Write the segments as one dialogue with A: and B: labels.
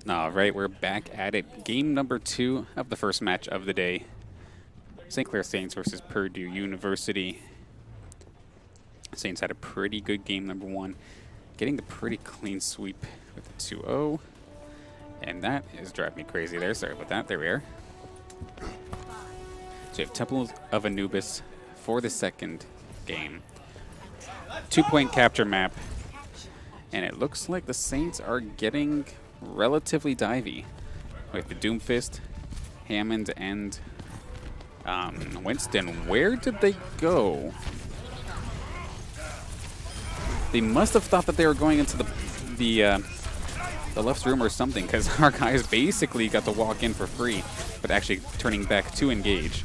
A: All right, we're back at it. Game number 2 of the first match of the day. St. Clair Saints versus Purdue University. Saints had a pretty good game number 1, getting the pretty clean sweep with a 2-0. And that is driving me crazy there. Sorry about that. There we are. So we have Temple of Anubis for the second game. 2-point capture map. And it looks like the Saints are getting relatively divey with the Doomfist, Hammond, and Winston. Where did they go? They must have thought that they were going into the left room or something, because our guys basically got to walk in for free, but actually turning back to engage.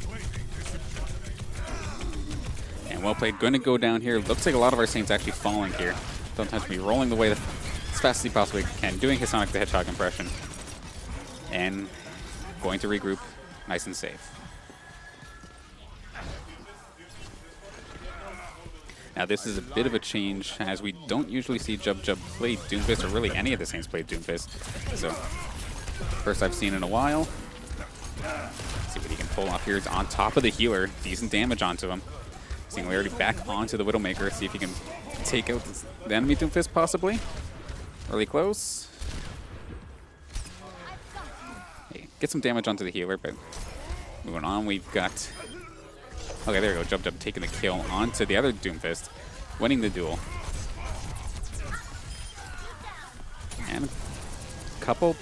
A: And well played. Going to go down here. Looks like a lot of our Saints actually falling here. Don't touch me. Rolling the way as fast as he possibly can. Doing his Sonic the Hedgehog impression. And going to regroup nice and safe. Now this is a bit of a change, as we don't usually see Jub play Doomfist, or really any of the Saints play Doomfist. So, first I've seen in a while. Let's see what he can pull off here. It's on top of the healer. Decent damage onto him. Singularity back onto the Widowmaker. See if he can take out the enemy Doomfist, possibly. Really close. Hey, get some damage onto the healer, but moving on, we've got... Okay, there we go. Jub taking the kill onto the other Doomfist, winning the duel. And a couple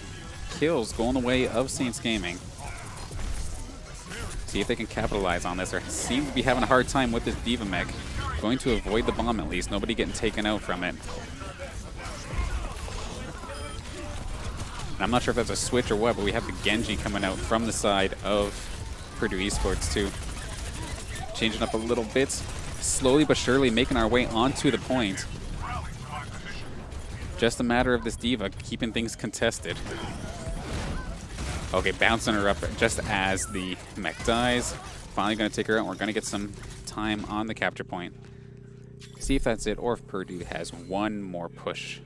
A: kills going the way of Saints Gaming. See if they can capitalize on this. They seem to be having a hard time with this Diva mech. Going to avoid the bomb at least. Nobody getting taken out from it. And I'm not sure if that's a switch or what, but we have the Genji coming out from the side of Purdue Esports too. Changing up a little bit, slowly but surely making our way onto the point. Just a matter of this Diva keeping things contested. Okay, bouncing her up just as the mech dies. Finally going to take her out, and we're going to get some time on the capture point. See if that's it, or if Purdue has one more push.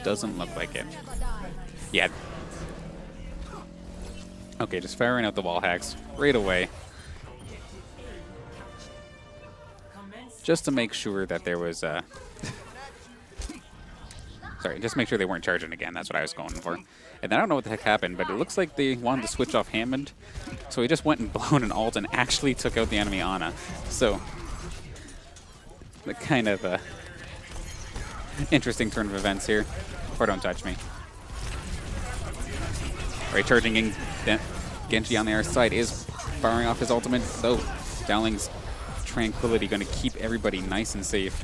A: Doesn't look like it. Yeah. Okay, just firing out the wall hacks right away. Just to make sure that there was sorry, just make sure they weren't charging again. That's what I was going for. And I don't know what the heck happened, but it looks like they wanted to switch off Hammond. So he just went and blown an ult and actually took out the enemy Ana. So, the kind of interesting turn of events here. Or don't touch me. Alright, charging in Genji on the other side is firing off his ultimate. So, Dowling's Tranquility going to keep everybody nice and safe.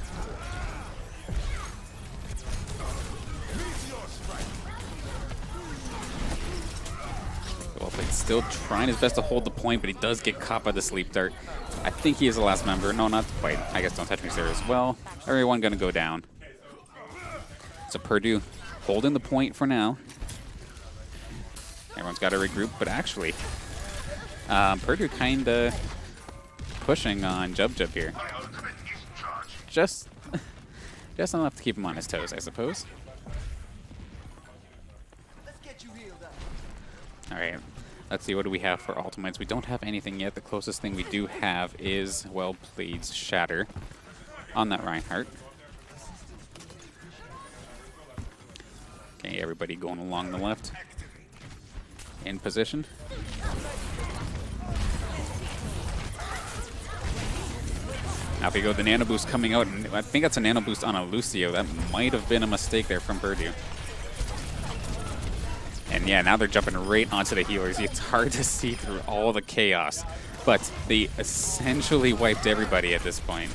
A: Well played. Still trying his best to hold the point, but he does get caught by the sleep dart. I think he is the last member. No, not quite. I guess Don't Touch Me there as well. Everyone going to go down. So Purdue holding the point for now. Everyone's got to regroup, but actually, Purdue kind of pushing on Jub here. Just enough to keep him on his toes, I suppose. Alright, let's see, what do we have for ultimates? We don't have anything yet. The closest thing we do have is well played Shatter on that Reinhardt. Okay, everybody going along the left. In position. Now if we go, the Nano Boost coming out, and I think that's a Nano Boost on a Lucio. That might have been a mistake there from Purdue. And yeah, now they're jumping right onto the healers. It's hard to see through all the chaos, but they essentially wiped everybody at this point.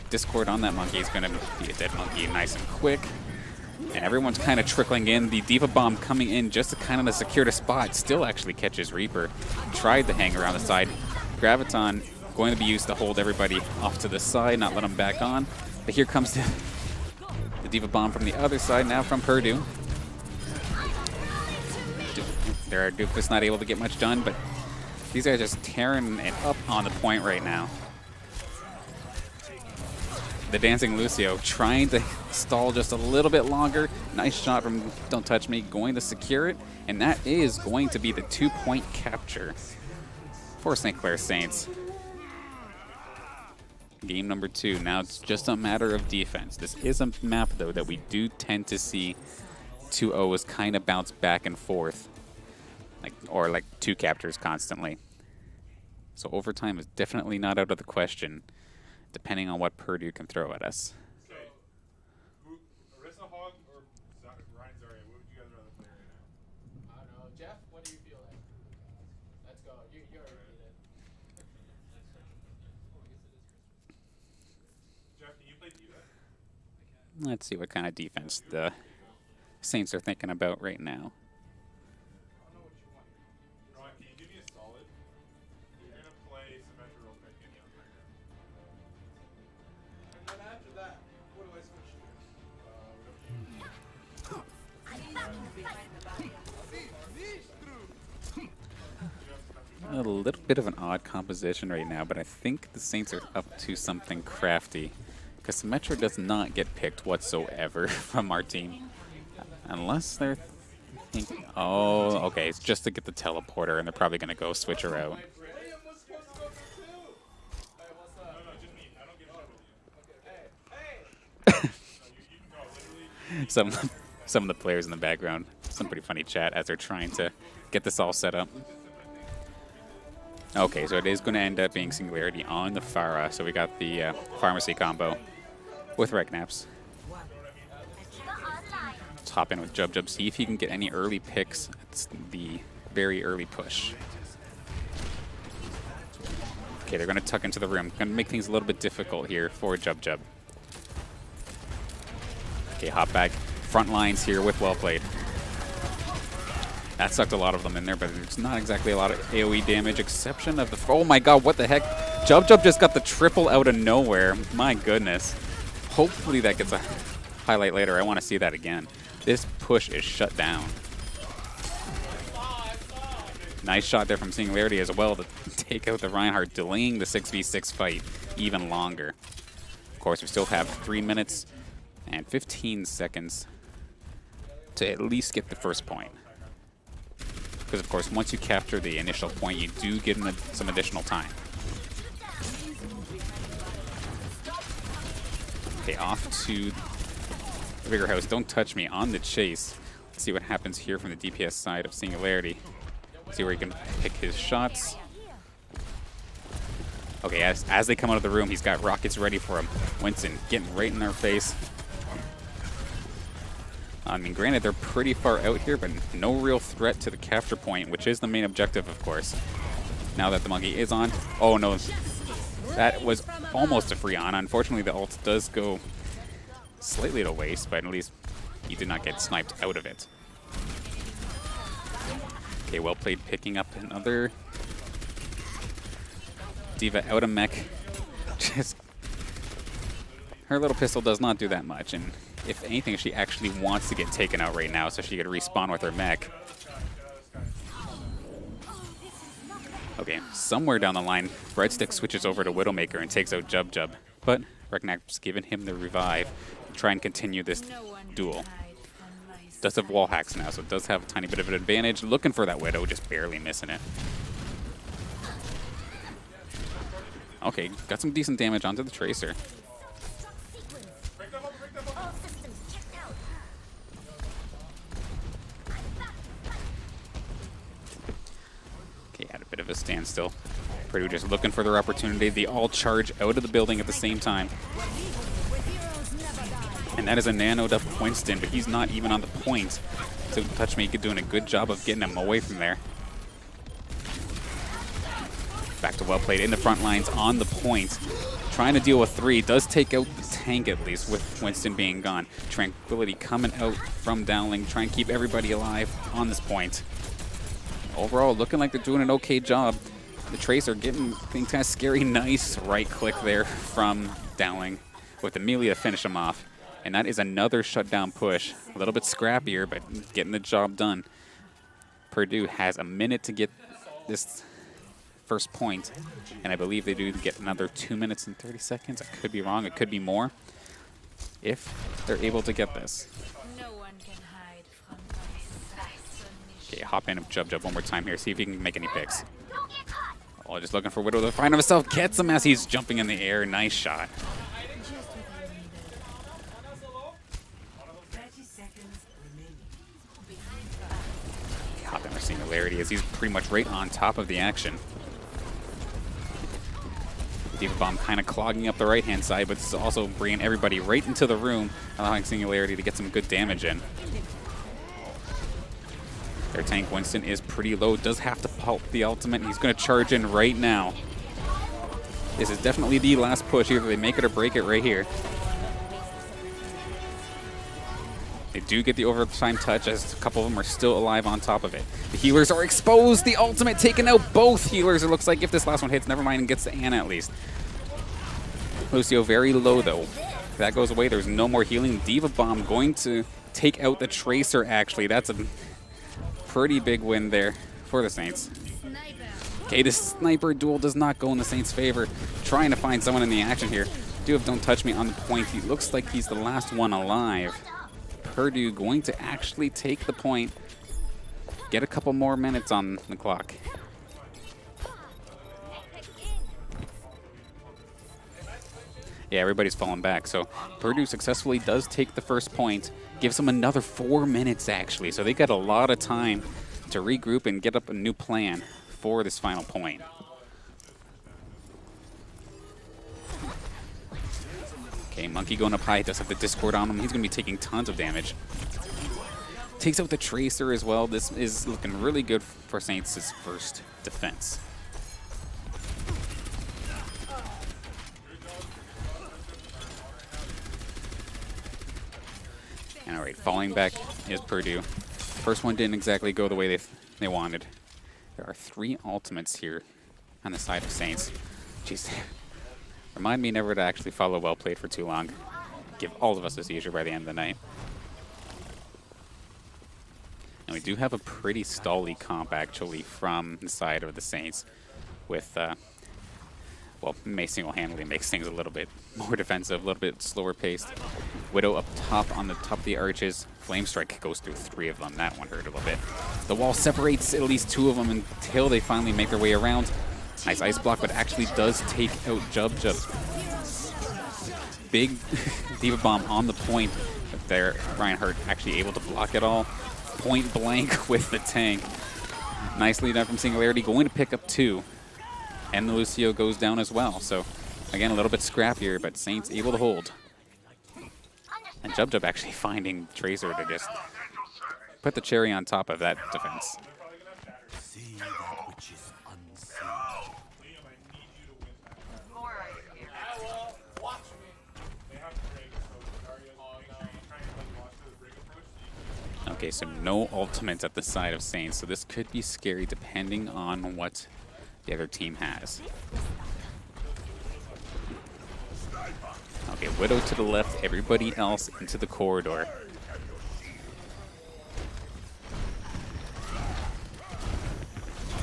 A: Discord on that monkey is going to be a dead monkey nice and quick. And everyone's kind of trickling in. The Diva Bomb coming in just to kind of secure the spot. Still actually catches Reaper. Tried to hang around the side. Graviton going to be used to hold everybody off to the side, not let them back on. But here comes the Diva Bomb from the other side, now from Purdue. There are Doofus not able to get much done, but these guys are just tearing it up on the point right now. The Dancing Lucio trying to stall just a little bit longer. Nice shot from Don't Touch Me, going to secure it, and that is going to be the 2-point capture for St. Clair Saints. Game number 2. Now it's just a matter of defense. This is a map, though, that we do tend to see 2-0s kind of bounce back and forth, or like 2 captures constantly. So overtime is definitely not out of the question, depending on what Purdue can throw at us. Let's see what kind of defense the Saints are thinking about right now. A little bit of an odd composition right now, but I think the Saints are up to something crafty, because Symmetra does not get picked whatsoever from our team. Unless they're thinking, oh, okay, it's just to get the teleporter, and they're probably going to go switch her out. Some of the players in the background, some pretty funny chat as they're trying to get this all set up. Okay, so it is going to end up being Singularity on the Pharah. So we got the Pharmacy combo with Reknaps. Let's hop in with Jub, see if he can get any early picks. It's the very early push. Okay, they're going to tuck into the room. Going to make things a little bit difficult here for Jub. Okay, hop back. Front lines here with Well Played. That sucked a lot of them in there, but it's not exactly a lot of AoE damage, exception of the... Oh my god, what the heck? Jub just got the triple out of nowhere. My goodness. Hopefully that gets a highlight later. I want to see that again. This push is shut down. Nice shot there from Singularity as well to take out the Reinhardt, delaying the 6v6 fight even longer. Of course, we still have 3 minutes and 15 seconds to at least get the first point. Because, of course, once you capture the initial point, you do get some additional time. Okay, off to the bigger house. Don't Touch Me on the chase. Let's see what happens here from the DPS side of Singularity. See where he can pick his shots. Okay, as they come out of the room, he's got rockets ready for him. Winston getting right in their face. I mean, granted, they're pretty far out here, but no real threat to the capture point, which is the main objective, of course. Now that the monkey is on. Oh, no. That was almost a free on. Unfortunately, the ult does go slightly to waste, but at least he did not get sniped out of it. Okay, Well Played, picking up another D.Va out of mech. Just her little pistol does not do that much, and if anything, she actually wants to get taken out right now so she could respawn with her mech. Okay, somewhere down the line, Breadstick switches over to Widowmaker and takes out Jub. But Reknap's given him the revive to try and continue this duel. Does have wall hacks now, so it does have a tiny bit of an advantage. Looking for that Widow, just barely missing it. Okay, got some decent damage onto the Tracer. Okay, at a bit of a standstill. Purdue just looking for their opportunity. They all charge out of the building at the same time. And that is a nanoed up Winston, but he's not even on the point. So Touch Me doing a good job of getting him away from there. Back to Well Played in the front lines on the point. Trying to deal with 3. Does take out the tank at least with Winston being gone. Tranquility coming out from Dowling. Trying to keep everybody alive on this point. Overall, looking like they're doing an okay job. The Tracer getting things kind of scary. Nice right click there from Dowling with Amelia to finish him off. And that is another shutdown push. A little bit scrappier, but getting the job done. Purdue has a minute to get this first point, and I believe they do get another 2 minutes and 30 seconds. I could be wrong. It could be more. if they're able to get this.
B: No one can hide from my assassination.
A: Okay, hop in Jub Jub one more time here. See if he can make any picks. Oh, just looking for Widow to find himself. Gets him as he's jumping in the air. Nice shot. Hop in with Singularity as he's pretty much right on top of the action. Diva Bomb kind of clogging up the right-hand side, but this is also bringing everybody right into the room, allowing Singularity to get some good damage in. Their tank, Winston, is pretty low, does have to pulp the ultimate. He's going to charge in right now. This is definitely the last push. Either they make it or break it right here. They do get the overtime touch, as a couple of them are still alive on top of it. The healers are exposed. The ultimate taking out both healers, it looks like, if this last one hits. Never mind, and gets to Ana at least. Lucio very low, though. If that goes away, there's no more healing. Diva Bomb going to take out the Tracer, actually. That's a pretty big win there for the Saints. Okay, this sniper duel does not go in the Saints' favor. Trying to find someone in the action here. Do have Don't Touch Me on the point. He looks like he's the last one alive. Purdue going to actually take the point, get a couple more minutes on the clock. Yeah, everybody's falling back. So Purdue successfully does take the first point, gives them another 4 minutes actually. So they got a lot of time to regroup and get up a new plan for this final point. Okay, Monkey going up high, does have the Discord on him. He's going to be taking tons of damage. Takes out the Tracer as well. This is looking really good for Saints' first defense. And all right, falling back is Purdue. First one didn't exactly go the way they wanted. There are 3 ultimates here on the side of Saints. Jeez. Remind me never to actually follow well played for too long. Give all of us a seizure by the end of the night. And we do have a pretty stally comp, actually, from the side of the Saints with, well, May single-handedly makes things a little bit more defensive, a little bit slower paced. Widow up top on the top of the arches. Flame Strike goes through 3 of them. That one hurt a little bit. The wall separates at least 2 of them until they finally make their way around. Nice ice block, but actually does take out Jub Jub. Big Diva Bomb on the point, but there Reinhardt actually able to block it all. Point blank with the tank. Nicely done from Singularity, going to pick up 2. And the Lucio goes down as well. So again, a little bit scrappier, but Saints able to hold. And Jub Jub actually finding Tracer to just put the cherry on top of that defense. Okay, so no ultimates at the side of Saints, so this could be scary depending on what the other team has. Okay, Widow to the left, everybody else into the corridor.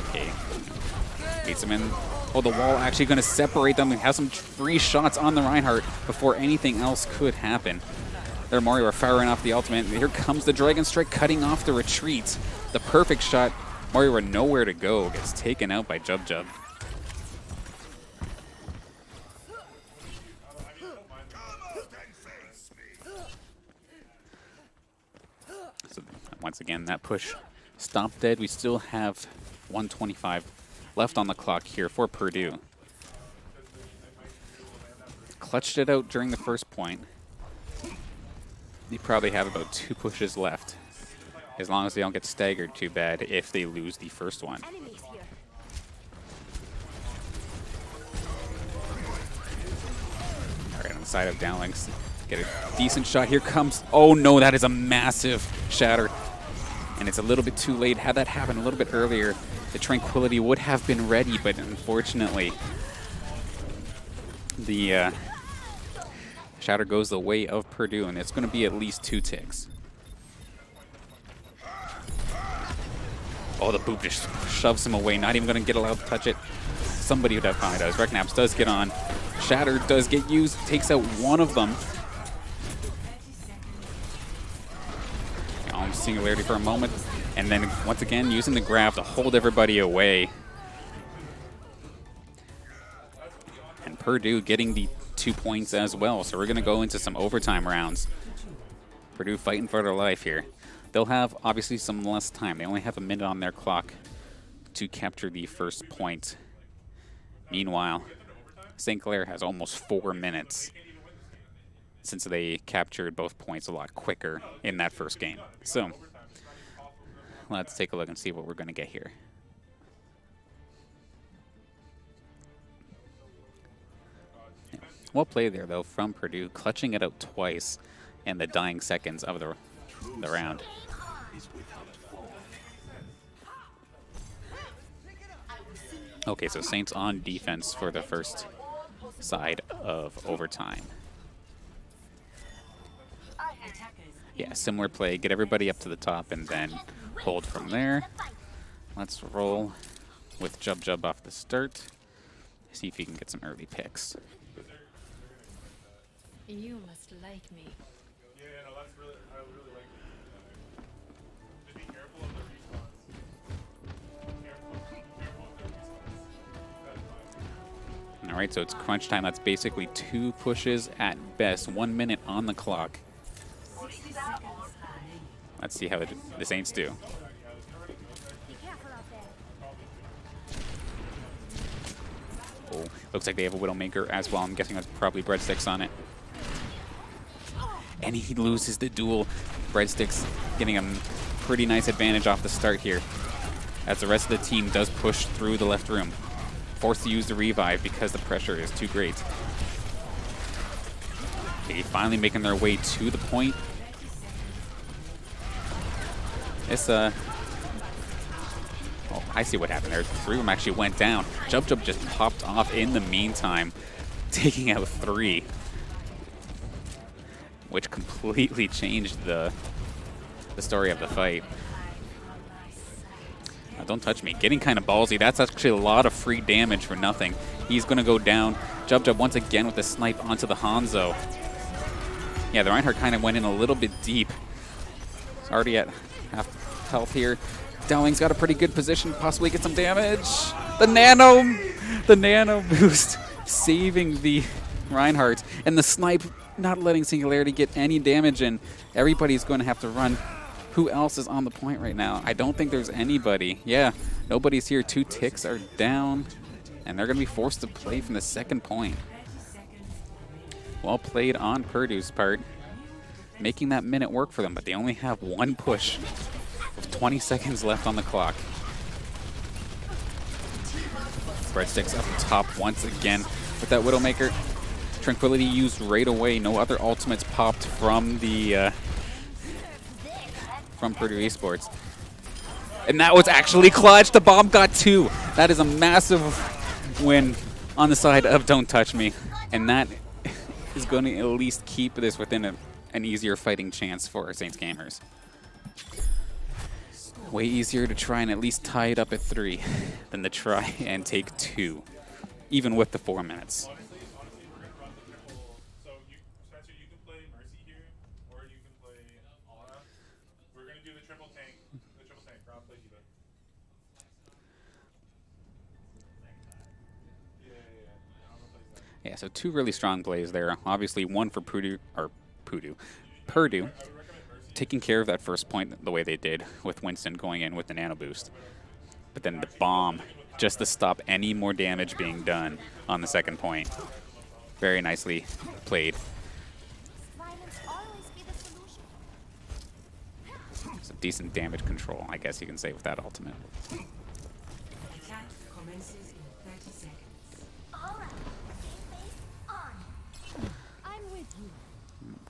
A: Okay, beats him in. Oh, the wall actually going to separate them and have some free shots on the Reinhardt before anything else could happen. There, Mario are firing off the ultimate. Here comes the Dragon Strike, cutting off the retreat. The perfect shot. Mario are nowhere to go. Gets taken out by Jub Jub. So once again, that push stopped dead. We still have 1:25 left on the clock here for Purdue. Clutched it out during the first point. They probably have about 2 pushes left, as long as they don't get staggered too bad if they lose the first one. All right, on the side of Downlinks, get a decent shot. Here comes, oh no, that is a massive shatter. And it's a little bit too late. Had that happened a little bit earlier, the Tranquility would have been ready, but unfortunately, the shatter goes the way of Purdue, and it's going to be at least 2 ticks. Oh, the boop just shoves him away. Not even going to get allowed to touch it. Somebody that finally does. Reknaps does get on. Shatter does get used. Takes out one of them. on Singularity for a moment, and then once again using the grab to hold everybody away. And Purdue getting the 2 points as well, so we're going to go into some overtime rounds. Purdue fighting for their life here. They'll have, obviously, some less time. They only have a minute on their clock to capture the first point. Meanwhile, St. Clair has almost 4 minutes since they captured both points a lot quicker in that first game. So let's take a look and see what we're going to get here. Well played there, though, from Purdue, clutching it out twice in the dying seconds of the round. Okay, so Saints on defense for the first side of overtime. Yeah, similar play. Get everybody up to the top and then hold from there. Let's roll with Jub Jub off the start. See if he can get some early picks.
B: You must like me.
C: Yeah, no, that's really, I really like it. Just be careful of the respawns. Careful of the respawns.
A: All right, so it's crunch time. That's basically 2 pushes at best. 1 minute on the clock. Let's see how the Saints do. Oh, looks like they have a Widowmaker as well. I'm guessing that's probably Breadsticks on it. And he loses the duel. Breadsticks getting a pretty nice advantage off the start here, as the rest of the team does push through the left room. Forced to use the revive because the pressure is too great. Okay, finally making their way to the point. It's oh, I see what happened there. 3 of them actually went down. Jub Jub just popped off in the meantime, taking out 3, which completely changed the story of the fight. Don't touch me. Getting kind of ballsy. That's actually a lot of free damage for nothing. He's going to go down. Jub Jub once again with the snipe onto the Hanzo. Yeah, the Reinhardt kind of went in a little bit deep. It's already at half health here. Dowling's got a pretty good position, possibly get some damage. The nano boost saving the Reinhardt, and the snipe not letting Singularity get any damage in. Everybody's going to have to run. Who else is on the point right now? I don't think there's anybody. Yeah, nobody's here. 2 ticks are down, and they're going to be forced to play from the second point. Well played on Purdue's part, making that minute work for them, but they only have 1 push with 20 seconds left on the clock. Breadsticks up top once again with that Widowmaker. Tranquility used right away. No other ultimates popped from the from Purdue Esports. And that was actually clutch. The bomb got 2. That is a massive win on the side of Don't Touch Me. And that is going to at least keep this within an easier fighting chance for Saints gamers. Way easier to try and at least tie it up at 3 than to try and take 2, even with the 4 minutes. Yeah, so 2 really strong plays there. Obviously, one for Purdue, taking care of that first point the way they did with Winston going in with the nano boost. But then the bomb, just to stop any more damage being done on the second point. Very nicely played. Some decent damage control, I guess you can say, with that ultimate.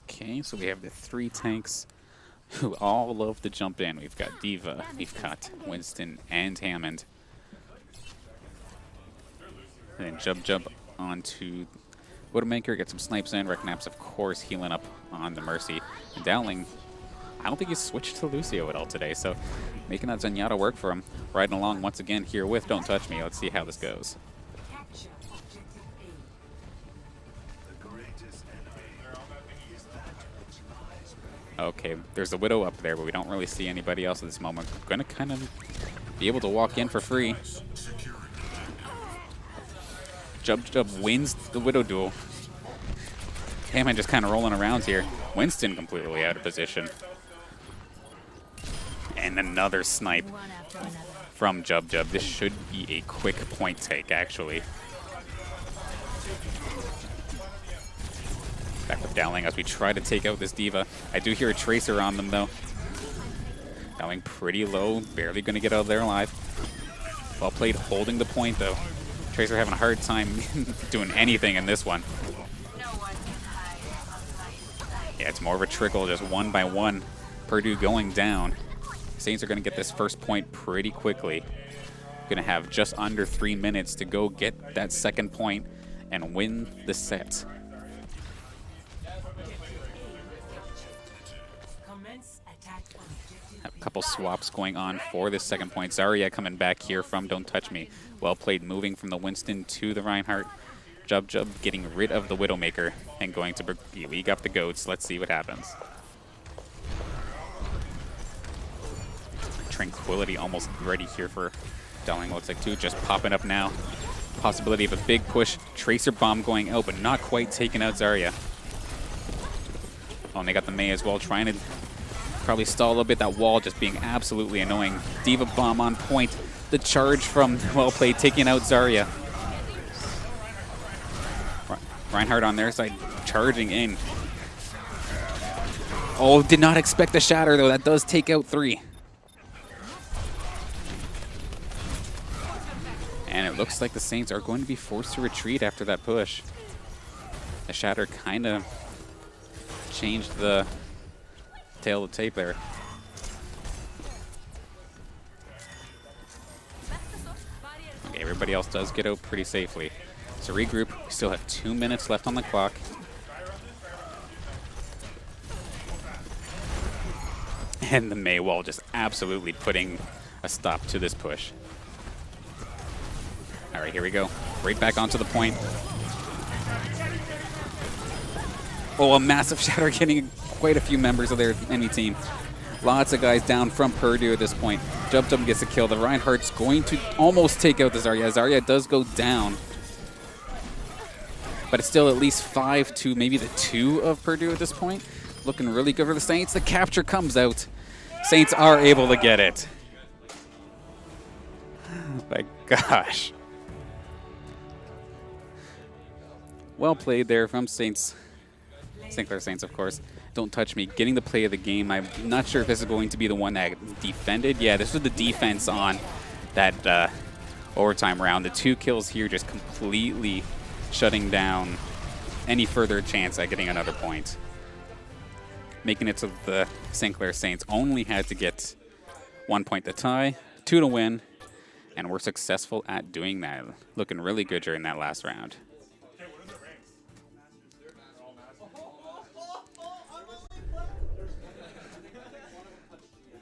A: Okay, so we have the 3 tanks who all love to jump in. We've got Diva, we've got Winston, and Hammond. And then Jub Jub onto Widowmaker, get some snipes in. Recnaps, of course, healing up on the Mercy. And Dowling, I don't think he's switched to Lucio at all today, so making that Zenyatta work for him. Riding along once again here with Don't Touch Me. Let's see how this goes. Okay, there's the Widow up there, but we don't really see anybody else at this moment. Gonna kind of be able to walk in for free. Jub wins the Widow duel. Hammond just kind of rolling around here. Winston completely out of position. And another snipe
B: One after another.
A: from Jub. This should be a quick point take, actually. Back with Dowling as we try to take out this D.Va. I do hear a Tracer on them, though. Dowling pretty low, barely going to get out of there alive. Well played, holding the point, though. Tracer having a hard time doing anything in this one.
B: No one can hide from my sight.
A: Yeah, it's more of a trickle, just one by one. Purdue going down. Saints are going to get this first point pretty quickly. Going to have just under 3 minutes to go get that second point and win the set. A couple swaps going on for this second point. Zarya coming back here from Don't Touch Me. Well played, moving from the Winston to the Reinhardt. Jub getting rid of the Widowmaker and going to league up the goats. Let's see what happens. Tranquility almost ready here for Dowling, looks like too. Just popping up now. Possibility of a big push. Tracer bomb going out, but not quite taking out Zarya. Oh, and they got the Mei as well, trying to probably stall a little bit. That wall just being absolutely annoying. D.Va bomb on point. The charge from well played, taking out Zarya. Reinhardt on their side, charging in. Oh, did not expect the shatter though. That does take out 3. And it looks like the Saints are going to be forced to retreat after that push. The shatter kind of changed the tail of the tape there. Okay, everybody else does get out pretty safely. So regroup. We still have 2 minutes left on the clock. And the Mei wall just absolutely putting a stop to this push. All right, here we go. Right back onto the point. Oh, a massive shatter getting quite a few members of their enemy team. Lots of guys down from Purdue at this point. Jub gets a kill. The Reinhardt's going to almost take out the Zarya. Zarya does go down. But it's still at least 5 to maybe the 2 of Purdue at this point. Looking really good for the Saints. The capture comes out. Saints are able to get it. My gosh. Well played there from Saints. St. Clair Saints, of course. Don't Touch Me, getting the play of the game. I'm not sure if this is going to be the one that defended. Yeah, this was the defense on that overtime round. The 2 kills here just completely shutting down any further chance at getting another point. Making it so the St. Clair Saints only had to get 1 point to tie, 2 to win, and we're successful at doing that. Looking really good during that last round.